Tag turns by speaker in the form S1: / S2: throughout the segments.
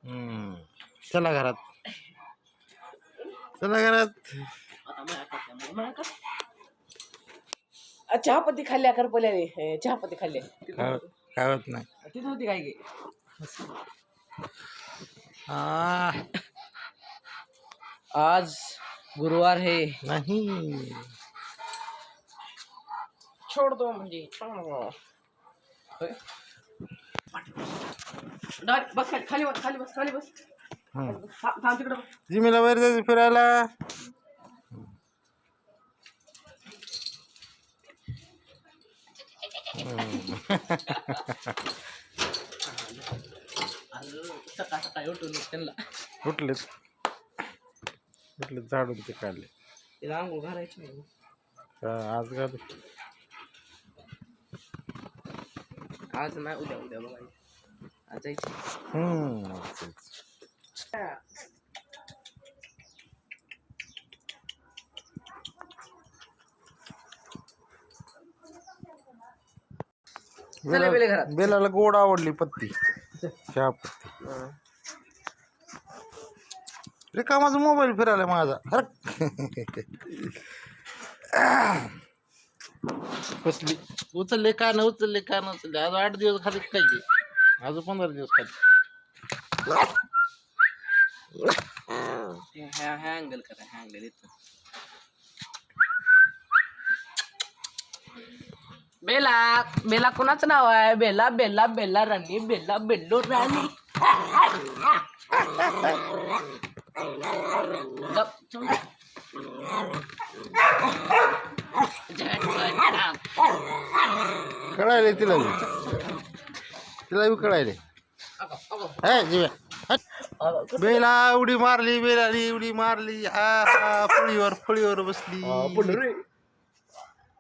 S1: चला घरात, चला घरात.
S2: चहापत्ती खाल्ल्या करपल्याने, चहापत्ती खाल्ल्या
S1: काय होत नाही.
S2: तिथं होती काय गे. आज गुरुवार है.
S1: नाही
S2: छोड़ दो म्हणजे बस खाली बस खाली बस खाली बस. थांब तिकडं.
S1: जिमीला वर जायचं फिरायला.
S2: सकाळ सकाळी उठून त्यांना
S1: उठलेत झाडून ते काढले.
S2: तिला आंघोळ घालायची नाही
S1: आज घालू.
S2: आज नाही, उद्या उद्या बघायचं. आज जायचं.
S1: बेलाला गोड आवडली पत्ती, चहा पत्ती. रिकामाचा मोबाईल फिरायला माझा. कसली उचलले का न उचलले का न उचलले. आज 8 दिवस खाली काय, आज 15 दिवस खाली.
S2: हँगल करा, हँगल येतो. बेला बेला कोणाचं नाव आहे. बेला बेला बेला राणी, बेला बेल्लो राणी.
S1: कळायले तिला बी कळायले. बेला उडी मारली, बेलाली उडी मारली. हा फळीवर बसली.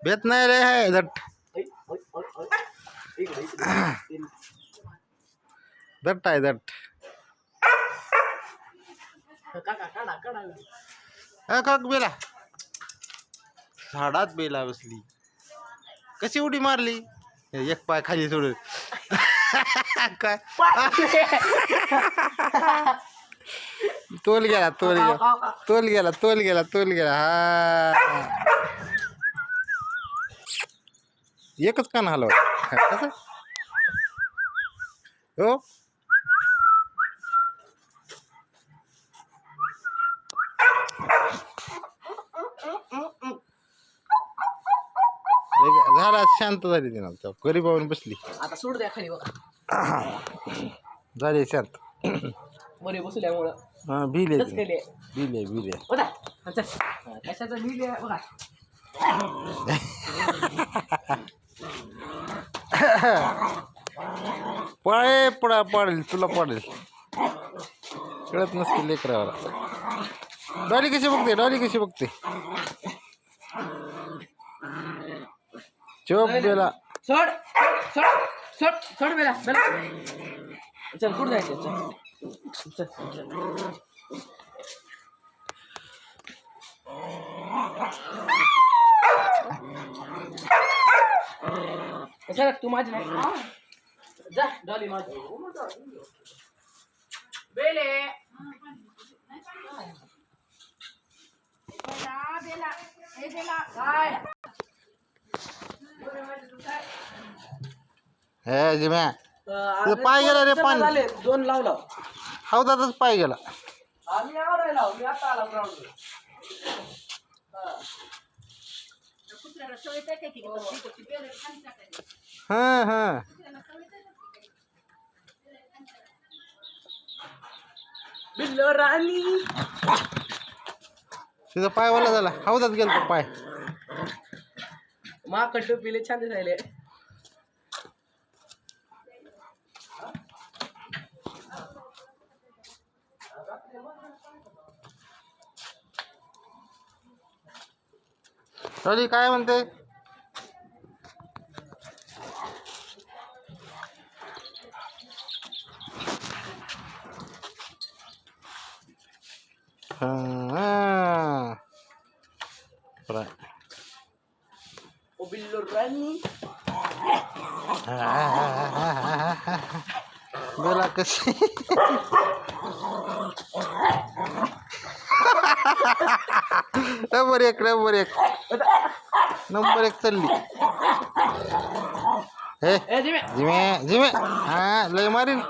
S1: भेट नाही रे है झट आहे झट. काक बेला झाडात बेला बसली. कशी उडी मारली. एक पाय खाली सोडून. काय तोल गेला. हा एकच कान हलव. कसं हो. झाला, शांत झाली. ती ना गरीब पाहून बसली.
S2: आता सोड द्या खाली बघा.
S1: झाली शांत.
S2: बरे बसल्यामुळं
S1: बिले
S2: कशाचं बिल आहे बघा.
S1: पाडेल तुला पाडेल. कळत नसते लेकराला. डॉली कशी बघते. चोप बेला.
S2: सोड बेला. चल कुठं जायचं. चल चल तू माझी नाही. जा डॉली माझी. बेले
S1: हे जिम्या पाय गेला रे. पाणी
S2: 2 लावला.
S1: हौदातच पाय गेला.
S2: आम्ही आवरायला मी आता आला ग्राउंड.
S1: हा
S2: बिल्लो राणी.
S1: तिचा पाय वाला झाला. हौदात गेला पाय.
S2: माकड टोपीले छान दिसायले.
S1: डॉली काय म्हणते.
S2: ओ बिल्लो राणी.
S1: बेला कशी नंबर एक नंबर एक नंबर एक चालली. हे
S2: ए जिमे
S1: जिमे जिमे हा लय मारीन.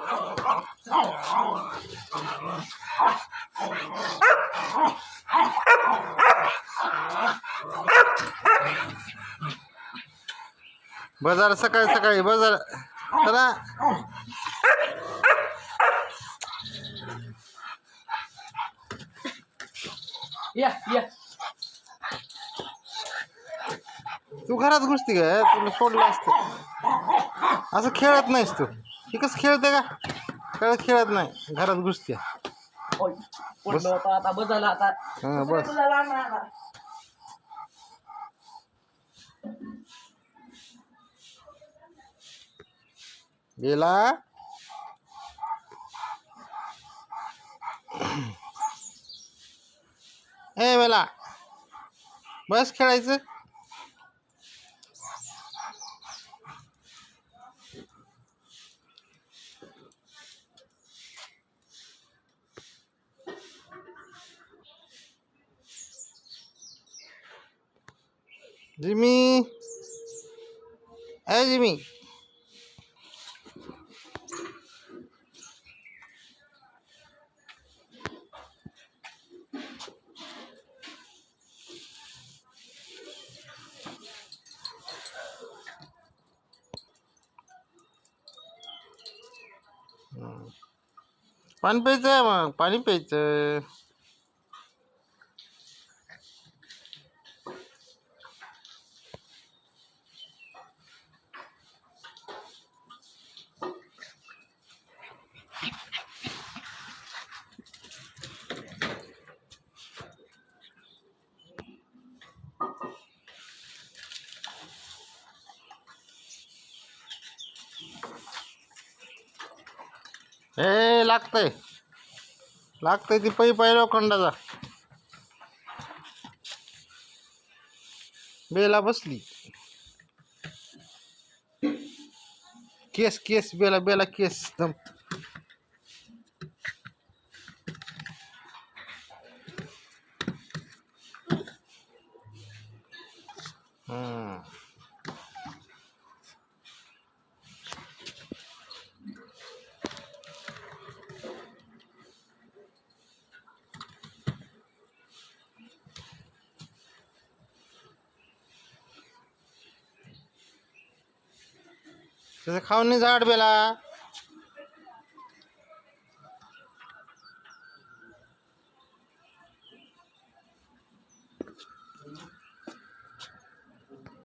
S1: बाजार सकाळी सकाळी बाजार चला.
S2: या या
S1: तू घरात घुसती का तुला सोडलं असतं. असं खेळत नाहीस तू. हे कसं खेळते का खेळत नाही घरात घुसते.
S2: ओय पडलो होता आता बस झालं आता
S1: हा बस.
S2: झालं आता.
S1: गेला. ए बेला बस खेळायचं. जिमी ए जिमी पाणी प्यायचं मग पाणी प्यायचं. ए लागतंय लागतंय ती पै पै लोखंडाचा. बेला बसली. केस केस बेला बेला केस दम. त्याचं खाऊन नाही झाड बेला.